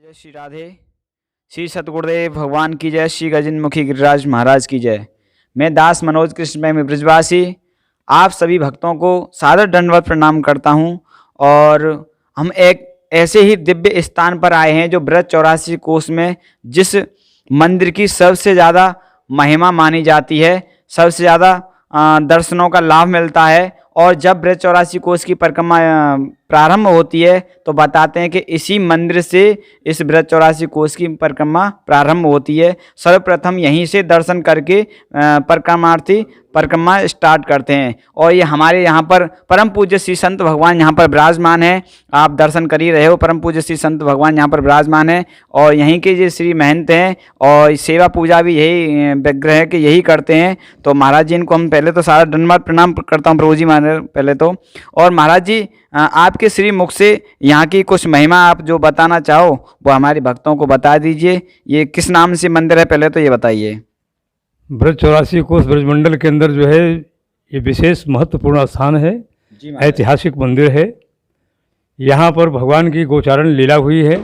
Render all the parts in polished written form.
जय श्री राधे। श्री सतगुरुदेव भगवान की जय। श्री गजेंद्र मुखी गिरिराज महाराज की जय। मैं दास मनोज कृष्ण में ब्रजवासी आप सभी भक्तों को सादर दंडवत प्रणाम करता हूं। और हम एक ऐसे ही दिव्य स्थान पर आए हैं जो ब्रज 84 कोस में जिस मंदिर की सबसे ज़्यादा महिमा मानी जाती है, सबसे ज़्यादा दर्शनों का लाभ मिलता है। और जब ब्रज 84 कोस की परिक्रमा प्रारंभ होती है तो बताते हैं कि इसी मंदिर से इस ब्रज 84 कोस की परिक्रमा प्रारंभ होती है। सर्वप्रथम यहीं से दर्शन करके परिक्रमार्थी परिक्रमा स्टार्ट करते हैं। और ये हमारे यहाँ पर परम पूज्य श्री संत भगवान यहाँ पर विराजमान है। आप दर्शन कर ही रहे हो, परम पूज्य श्री संत भगवान यहाँ पर विराजमान है। और यहीं के जो श्री महंत हैं और सेवा पूजा भी यही विग्रह के यही करते हैं। तो महाराज जी इनको हम पहले तो सारा दंडवत प्रणाम करता हूँ प्रभु जी महाराज पहले तो। और महाराज जी आपके श्री मुख से यहाँ की कुछ महिमा आप जो बताना चाहो वो हमारे भक्तों को बता दीजिए। ये किस नाम से मंदिर है पहले तो ये बताइए। ब्रज 84 कोस ब्रजमंडल के अंदर जो है ये विशेष महत्वपूर्ण स्थान है, ऐतिहासिक मंदिर है। यहाँ पर भगवान की गोचारण लीला हुई है।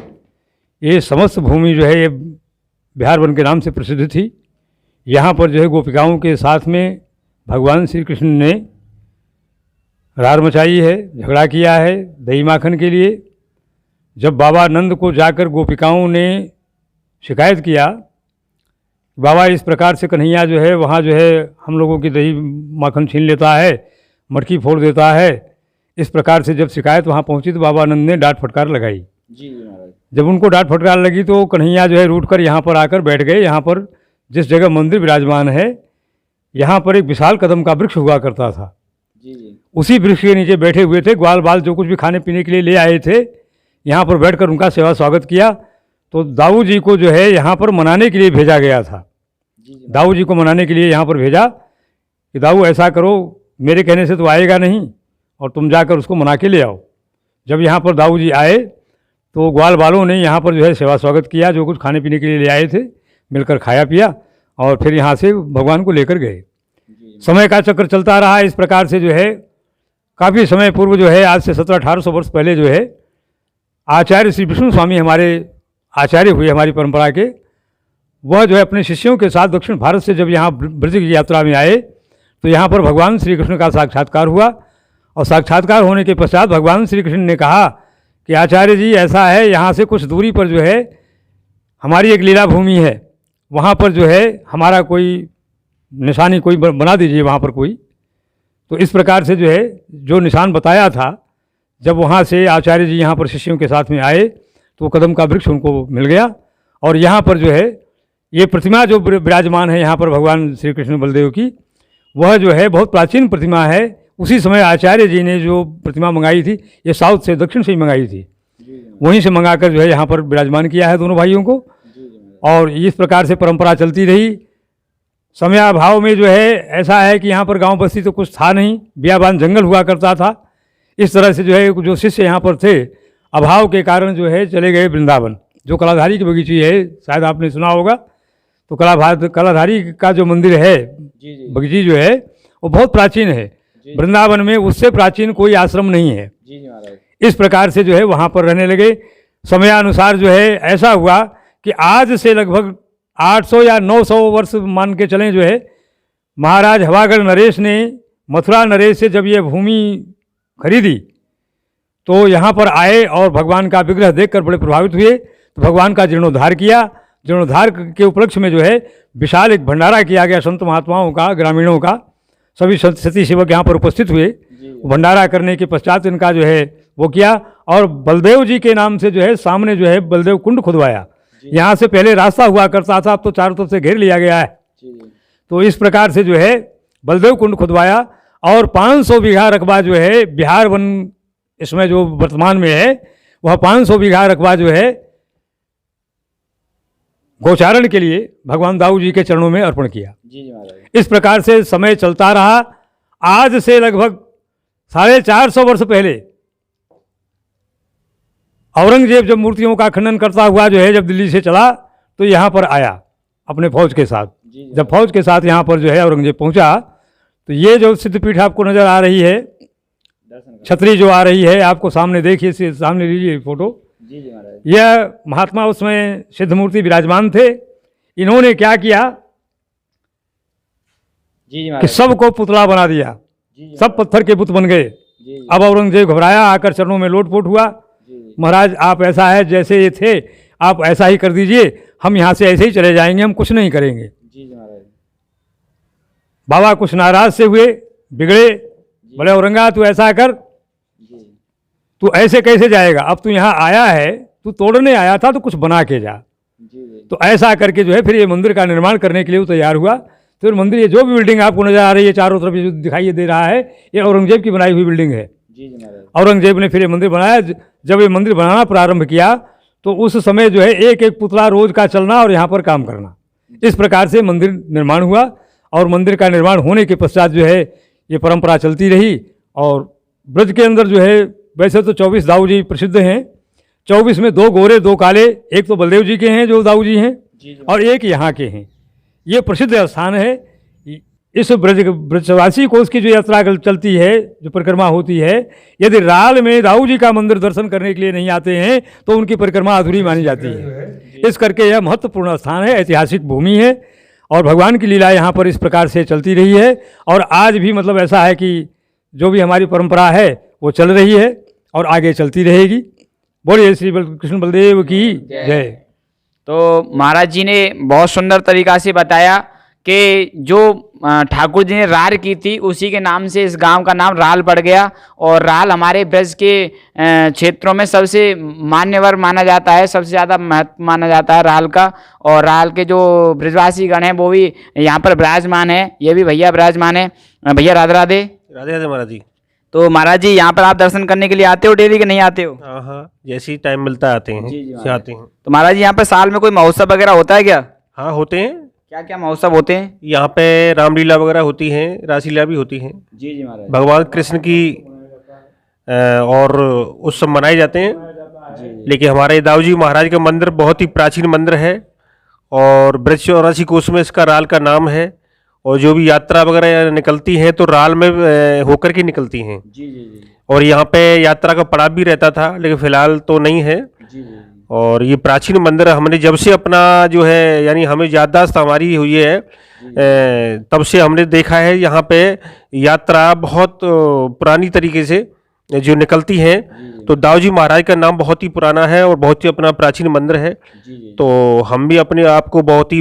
ये समस्त भूमि जो है ये बिहार वन के नाम से प्रसिद्ध थी। यहाँ पर जो है गोपिकाओं के साथ में भगवान श्री कृष्ण ने रार मचाई है, झगड़ा किया है दही माखन के लिए। जब बाबा नंद को जाकर गोपिकाओं ने शिकायत किया, बाबा इस प्रकार से कन्हैया जो है वहाँ जो है हम लोगों की दही माखन छीन लेता है, मटकी फोड़ देता है, इस प्रकार से जब शिकायत वहाँ पहुँची तो बाबा नंद ने डांट फटकार लगाई। जी महाराज। जब उनको डांट फटकार लगी तो कन्हैया जो है रूठ कर यहाँ पर आकर बैठ गए। यहाँ पर जिस जगह मंदिर विराजमान है यहाँ पर एक विशाल कदम का वृक्ष हुआ करता था। जी। उसी वृक्ष के नीचे बैठे हुए थे। ग्वाल बाल जो कुछ भी खाने पीने के लिए ले आए थे यहाँ पर बैठकर उनका सेवा स्वागत किया। तो दाऊ जी को जो है यहाँ पर मनाने के लिए भेजा गया था। दाऊ जी को मनाने के लिए यहाँ पर भेजा कि दाऊ ऐसा करो, मेरे कहने से तो आएगा नहीं और तुम जाकर उसको मना के ले आओ। जब यहाँ पर दाऊ जी आए तो ग्वाल बालों ने यहाँ पर जो है सेवा स्वागत किया, जो कुछ खाने पीने के लिए ले आए थे मिलकर खाया पिया और फिर यहाँ से भगवान को लेकर गए। समय का चक्र चलता रहा। इस प्रकार से जो है काफ़ी समय पूर्व जो है आज से 1700-1800 वर्ष पहले जो है आचार्य श्री विष्णु स्वामी हमारे आचार्य हुए हमारी परंपरा के। वह जो है अपने शिष्यों के साथ दक्षिण भारत से जब यहाँ ब्रज की यात्रा में आए तो यहाँ पर भगवान श्री कृष्ण का साक्षात्कार हुआ। और साक्षात्कार होने के पश्चात भगवान श्री कृष्ण ने कहा कि आचार्य जी ऐसा है, यहाँ से कुछ दूरी पर जो है हमारी एक लीला भूमि है, वहाँ पर जो है हमारा कोई निशानी कोई बना दीजिए वहाँ पर कोई। तो इस प्रकार से जो है जो निशान बताया था, जब वहाँ से आचार्य जी यहाँ पर शिष्यों के साथ में आए तो कदम का वृक्ष उनको मिल गया। और यहाँ पर जो है ये प्रतिमा जो विराजमान है यहाँ पर भगवान श्री कृष्ण बलदेव की, वह जो है बहुत प्राचीन प्रतिमा है। उसी समय आचार्य जी ने जो प्रतिमा मंगाई थी ये साउथ से दक्षिण से ही मंगाई थी, वहीं से मंगाकर जो है यहाँ पर विराजमान किया है दोनों भाइयों को। और इस प्रकार से परंपरा चलती रही। समयाभाव में जो है ऐसा है कि यहाँ पर गांव बस्ती तो कुछ था नहीं, बियाबान जंगल हुआ करता था। इस तरह से जो है जो शिष्य यहाँ पर थे अभाव के कारण जो है चले गए वृंदावन। जो कलाधारी की बगीची है शायद आपने सुना होगा, तो कलाधारी का जो मंदिर है बगीची जो है वो बहुत प्राचीन है। वृंदावन में उससे प्राचीन कोई आश्रम नहीं है। इस प्रकार से जो है वहाँ पर रहने लगे। समयानुसार जो है ऐसा हुआ कि आज से लगभग 800 या 900 वर्ष मान के चलें जो है महाराज हवागढ़ नरेश ने मथुरा नरेश से जब ये भूमि खरीदी तो यहाँ पर आए और भगवान का विग्रह देखकर बड़े प्रभावित हुए। तो भगवान का जीर्णोद्धार किया। जीर्णोद्धार के उपलक्ष्य में जो है विशाल एक भंडारा किया गया संत महात्माओं का, ग्रामीणों का। सभी सती सेवक यहाँ पर उपस्थित हुए। भंडारा करने के पश्चात इनका जो है वो किया और बलदेव जी के नाम से जो है सामने जो है बलदेव कुंड खुदवाया। यहाँ से पहले रास्ता हुआ करता था, अब तो चारों तरफ से घेर लिया गया है। तो इस प्रकार से जो है बलदेव कुंड खुदवाया और 500 बीघा रकबा जो है बिहार वन इसमें जो वर्तमान में है वह 500 बीघा रकबा जो है गोचारण के लिए भगवान दाऊ जी के चरणों में अर्पण किया। इस प्रकार से समय चलता रहा। आज से लगभग 450 वर्ष पहले औरंगजेब जब मूर्तियों का खंडन करता हुआ जो है जब दिल्ली से चला तो यहाँ पर आया अपने फौज के साथ। जब फौज के साथ यहाँ पर जो है औरंगजेब पहुँचा तो ये जो सिद्धपीठ आपको नज़र आ रही है, छतरी जो आ रही है आपको सामने, देखिए सामने लीजिए फोटो। जी जी महाराज। यह महात्मा उसमें सिद्ध मूर्ति विराजमान थे। इन्होंने क्या किया जी जी कि महाराज। सबको पुतला बना दिया, जी जी सब पत्थर के बुत बन गए। जी अब औरंगजेब घबराया, आकर चरणों में लोटपोट हुआ। जी महाराज आप ऐसा है जैसे ये थे, आप ऐसा ही कर दीजिए, हम यहाँ से ऐसे ही चले जाएंगे, हम कुछ नहीं करेंगे। जी जी महाराज। बाबा कुछ नाराज से हुए, बिगड़े, बोले औरंगा तू ऐसा कर, जी तू ऐसे कैसे जाएगा, अब तू यहाँ आया है, तू तोड़ने आया था तो कुछ बना के जा। जी जी तो ऐसा करके जो है फिर ये मंदिर का निर्माण करने के लिए वो तैयार हुआ। फिर मंदिर, ये जो भी बिल्डिंग आपको नजर आ रही है चारों तरफ, ये जो दिखाई दे रहा है, ये औरंगजेब की बनाई हुई बिल्डिंग है। जी जी महाराज। औरंगजेब ने फिर ये मंदिर बनाया। जब ये मंदिर बनाना प्रारंभ किया तो उस समय जो है एक एक पुतला रोज का चलना और यहाँ पर काम करना, इस प्रकार से मंदिर निर्माण हुआ। और मंदिर का निर्माण होने के पश्चात जो है ये परंपरा चलती रही। और ब्रज के अंदर जो है वैसे तो 24 दाऊ जी प्रसिद्ध हैं, 24 में 2 गोरे 2 काले, एक तो बलदेव जी के हैं जो दाऊ जी हैं, जी जी और एक यहाँ के हैं। ये प्रसिद्ध स्थान है। इस ब्रजवासी कोष की जो यात्रा चलती है, जो परिक्रमा होती है, यदि राल में दाऊ जी का मंदिर दर्शन करने के लिए नहीं आते हैं तो उनकी परिक्रमा अधूरी मानी जाती है। इस करके यह महत्वपूर्ण स्थान है, ऐतिहासिक भूमि है और भगवान की लीला यहाँ पर इस प्रकार से चलती रही है। और आज भी मतलब ऐसा है कि जो भी हमारी परंपरा है वो चल रही है और आगे चलती रहेगी। बोलिए श्री कृष्ण बलदेव की जय। तो महाराज जी ने बहुत सुंदर तरीका से बताया कि जो ठाकुर जी ने रार की थी उसी के नाम से इस गांव का नाम राल पड़ गया। और राल हमारे ब्रज के क्षेत्रों में सबसे मान्यवर माना जाता है, सबसे ज़्यादा महत्व माना जाता है राल का। और राल के जो ब्रजवासी गण हैं वो भी यहाँ पर विराजमान है। ये भी भैया विराजमान है। भैया राधे राधे। राधे राधे महाराज जी। तो महाराज जी यहाँ पर आप दर्शन करने के लिए आते हो डेली के नहीं आते हो? हाँ हाँ, जैसे ही टाइम मिलता है आते हैं। जी, महाराज। आते हैं। तो महाराज जी यहाँ पर साल में कोई महोत्सव वगैरह होता है क्या? हाँ होते हैं। क्या क्या महोत्सव होते हैं? यहाँ पे रामलीला वगैरह होती हैं, रासलीला भी होती हैं। जी जी महाराज। भगवान कृष्ण की और उत्सव मनाए जाते हैं। लेकिन हमारे दाऊ जी महाराज का मंदिर बहुत ही प्राचीन मंदिर है और ब्रज 84 कोष में इसका राल का नाम है। और जो भी यात्रा वगैरह निकलती हैं तो राल में होकर के निकलती हैं। जी जी जी और यहाँ पे यात्रा का पड़ाव भी रहता था, लेकिन फिलहाल तो नहीं है। जी जी और ये प्राचीन मंदिर हमने जब से अपना जो है यानी हमें याददाश्त हमारी हुई है तब से हमने देखा है यहाँ पे यात्रा बहुत पुरानी तरीके से जो निकलती है। तो दाऊ जी महाराज का नाम बहुत ही पुराना है और बहुत ही अपना प्राचीन मंदिर है। तो हम भी अपने आप को बहुत ही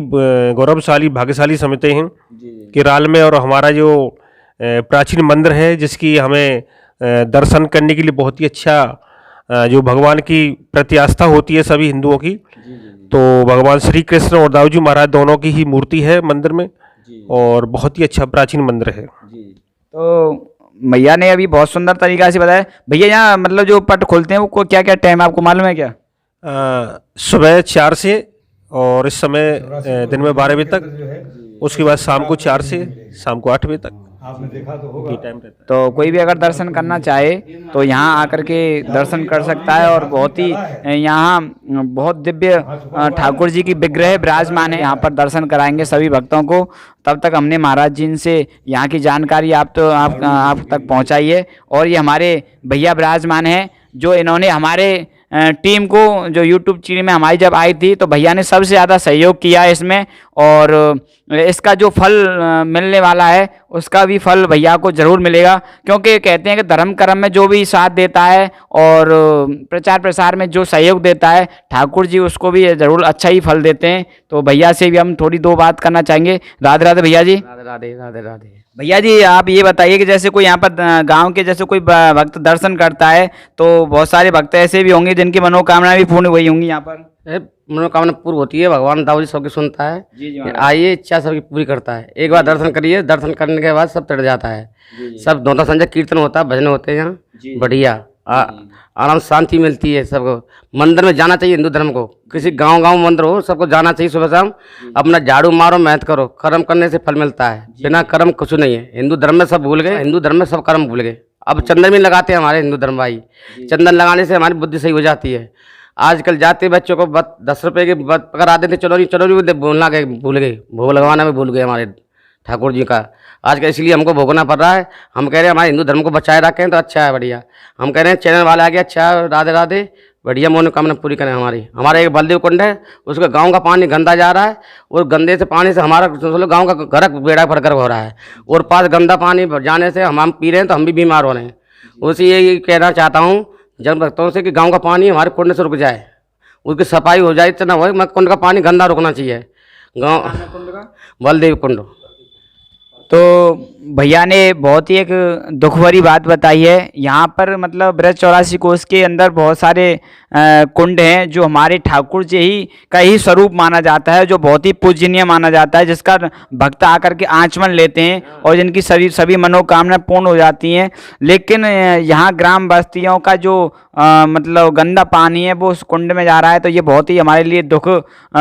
गौरवशाली भाग्यशाली समझते हैं कि राल में और हमारा जो प्राचीन मंदिर है जिसकी हमें दर्शन करने के लिए बहुत ही अच्छा जो भगवान की प्रति आस्था होती है सभी हिंदुओं की। तो भगवान श्री कृष्ण और दाऊ जी महाराज दोनों की ही मूर्ति है मंदिर में और बहुत ही अच्छा प्राचीन मंदिर है। तो भैया ने अभी बहुत सुंदर तरीका से बताया। भैया यहाँ मतलब जो पट खोलते हैं वो क्या क्या टाइम आपको मालूम है क्या? सुबह 4 से और इस समय दिन में 12 बजे तक, उसके बाद शाम को 4 से शाम को 8 बजे तक आपने देखा तो होगा। ये टाइम रहता है। तो कोई भी अगर दर्शन करना चाहे तो यहाँ आकर के दर्शन कर सकता है। और बहुत ही यहाँ बहुत दिव्य ठाकुर जी की विग्रह विराजमान है, यहाँ पर दर्शन कराएंगे सभी भक्तों को। तब तक हमने महाराज जी से यहाँ की जानकारी आप तक पहुँचाइए। और ये हमारे भैया विराजमान हैं जो इन्होंने हमारे टीम को जो YouTube चैनल में हमारी जब आई थी तो भैया ने सबसे ज़्यादा सहयोग किया है इसमें। और इसका जो फल मिलने वाला है उसका भी फल भैया को ज़रूर मिलेगा, क्योंकि कहते हैं कि धर्म कर्म में जो भी साथ देता है और प्रचार प्रसार में जो सहयोग देता है ठाकुर जी उसको भी ज़रूर अच्छा ही फल देते हैं। तो भैया से भी हम थोड़ी 2 बात करना चाहेंगे। राधे राधे भैया जी। राधे राधे राधे राधे। भैया जी आप ये बताइए कि जैसे कोई यहाँ पर गांव के जैसे कोई भक्त दर्शन करता है तो बहुत सारे भक्त ऐसे भी होंगे जिनकी मनोकामना भी पूर्ण हुई होंगी यहाँ पर। मनोकामना पूर्ण होती है, भगवान दाऊ जी सबकी सुनता है। जी आइए, इच्छा सबकी पूरी करता है। एक बार दर्शन करिए, दर्शन करने के बाद सब चढ़ जाता है। सब 9 संजय कीर्तन होता है, भजन होते हैं यहाँ बढ़िया। आराम शांति मिलती है सबको। मंदिर में जाना चाहिए हिंदू धर्म को, किसी गांव मंदिर हो सबको जाना चाहिए सुबह शाम। अपना झाड़ू मारो, मेहनत करो, कर्म करने से फल मिलता है, बिना कर्म कुछ नहीं है। हिंदू धर्म में सब भूल गए, हिंदू धर्म में सब कर्म भूल गए। अब चंदन भी लगाते हैं हमारे हिंदू धर्म भाई। चंदन लगाने से हमारी बुद्धि सही हो जाती है। आजकल जाते बच्चों को 10 रुपए के पकड़ा देते, चलो बोलना गए, भूल गए, भोग लगवाना भी भूल गए हमारे ठाकुर जी का। आजकल इसलिए हमको भोगना पड़ रहा है। हम कह रहे हैं हमारे हिंदू धर्म को बचाए रखें तो अच्छा है, बढ़िया। हम कह रहे हैं चैनल वाला आ गया, अच्छा राधे राधे, बढ़िया मनोकामना पूरी करें हमारी। हमारा एक बलदेव कुंड है, उसका गांव का पानी गंदा जा रहा है और गंदे से पानी से हमारा गांव का घर बेड़ा फरकर हो रहा है और पास गंदा पानी जाने से हम पी रहे हैं तो हम भी बीमार हो रहे हैं। उसी यही कहना चाहता हूँ जन भक्तों से कि गाँव का पानी हमारे कुंड से रुक जाए, उसकी सफाई हो जाए, इतना हो मैं कुंड का पानी गंदा रुकना चाहिए। गाँव बलदेव कुंड। तो भैया ने बहुत ही एक दुख भरी बात बताई है। यहाँ पर मतलब ब्रज 84 कोस के अंदर बहुत सारे कुंड हैं जो हमारे ठाकुर जी ही का ही स्वरूप माना जाता है, जो बहुत ही पूजनीय माना जाता है, जिसका भक्त आकर के आचमन लेते हैं और जिनकी सभी मनोकामना पूर्ण हो जाती हैं। लेकिन यहाँ ग्राम बस्तियों का जो मतलब गंदा पानी है वो उस कुंड में जा रहा है, तो ये बहुत ही हमारे लिए दुख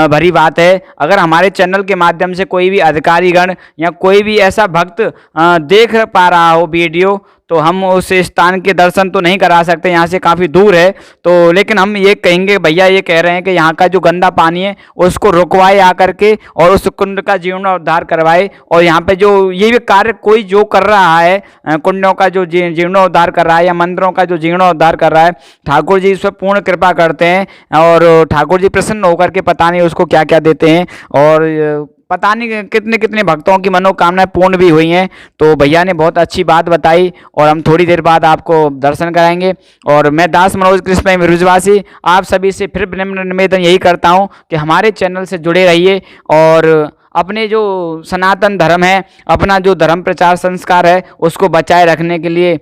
भरी बात है। अगर हमारे चैनल के माध्यम से कोई भी अधिकारीगण या कोई भी ऐसा भक्त देख पा रहा हो वीडियो, तो हम उस स्थान के दर्शन तो नहीं करा सकते, यहाँ से काफ़ी दूर है। तो लेकिन हम ये कहेंगे, भैया ये कह रहे हैं कि यहाँ का जो गंदा पानी है उसको रुकवाए आकर के और उस कुंड का जीर्णोद्धार करवाए। और यहाँ पे जो ये भी कार्य कोई जो कर रहा है, कुंडों का जो जीर्णोद्धार कर रहा है या मंदिरों का जो जीर्णोद्धार कर रहा है, ठाकुर जी इस पर पूर्ण कृपा करते हैं और ठाकुर जी प्रसन्न होकर के पता नहीं उसको क्या क्या देते हैं और पता नहीं कितने कितने भक्तों की मनोकामनाएं पूर्ण भी हुई हैं। तो भैया ने बहुत अच्छी बात बताई और हम थोड़ी देर बाद आपको दर्शन कराएंगे। और मैं दास मनोज कृष्ण ब्रजवासी आप सभी से फिर विनम्र निवेदन यही करता हूं कि हमारे चैनल से जुड़े रहिए और अपने जो सनातन धर्म है, अपना जो धर्म प्रचार संस्कार है, उसको बचाए रखने के लिए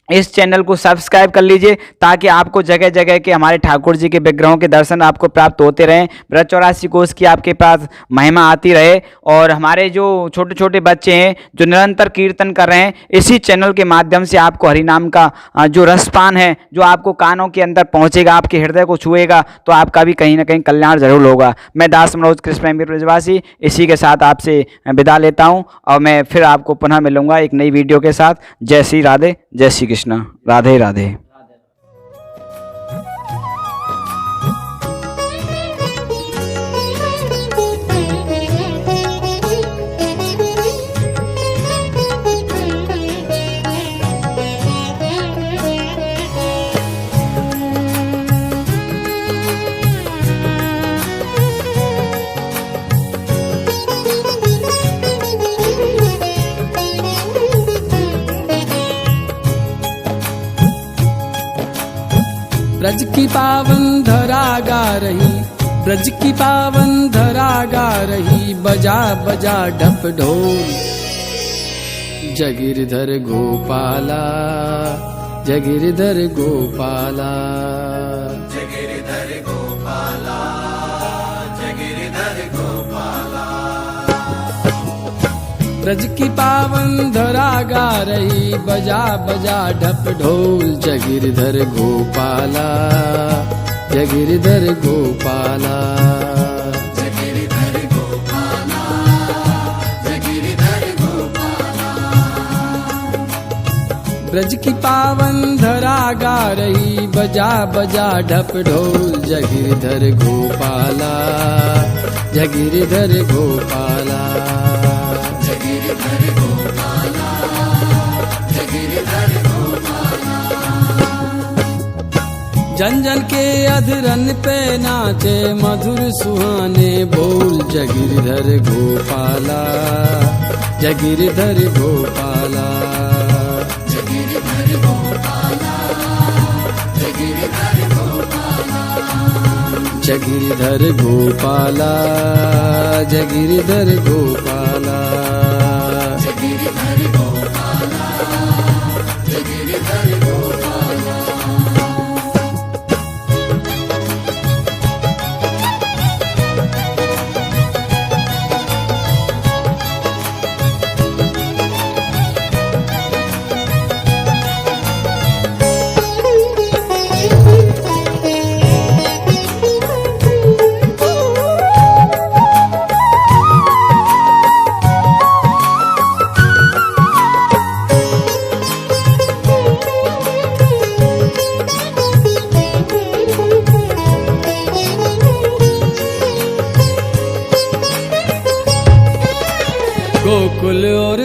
इस चैनल को सब्सक्राइब कर लीजिए ताकि आपको जगह जगह के हमारे ठाकुर जी के विग्रहों के दर्शन आपको प्राप्त होते रहें, ब्रज 84 कोस की आपके पास महिमा आती रहे। और हमारे जो छोटे छोटे बच्चे हैं जो निरंतर कीर्तन कर रहे हैं, इसी चैनल के माध्यम से आपको हरिनाम का जो रसपान है जो आपको कानों के अंदर पहुँचेगा, आपके हृदय को छुएगा, तो आपका भी कहीं ना कहीं कल्याण जरूर होगा। मैं दास मनोज कृष्ण ब्रजवासी इसी के साथ आपसे विदा लेता हूँ और मैं फिर आपको पुनः मिलूंगा एक नई वीडियो के साथ। जय श्री राधे, जय श्री कृष्ण, राधे राधे। ब्रज की पावन धरा गा रही, ब्रज की पावन धरा गा रही, बजा बजा ढप ढोल। जगिरधर गोपाला, जगिरधर गोपाला, जगिरधर गोपाला, जगिरधर गोपाला। ब्रज की पावन धरा गा रही, बजा बजा ढप ढोल। जगिरधर गोपाला, जगिरधर गोपाला, जगिरधर गोपाला, जगिरधर गोपाला। ब्रज की पावन धरा गा रही, बजा बजा ढप ढोल। जगिरधर गोपाला, जगिरधर गोपाला, जगिरधर गोपाला, जगिरधर गोपाला। जन जन के अधरन पे नाचे मधुर सुहाने बोल। जगिरधर गोपाला, जगिरधर गोपाला, जगिरधर गोपाला, जगिरधर गोपाला, जगिरधर गोपाला, जगिरधर गोपाला, जगिरधर गोपाला, जगिरधर गोपाला। गोकुल और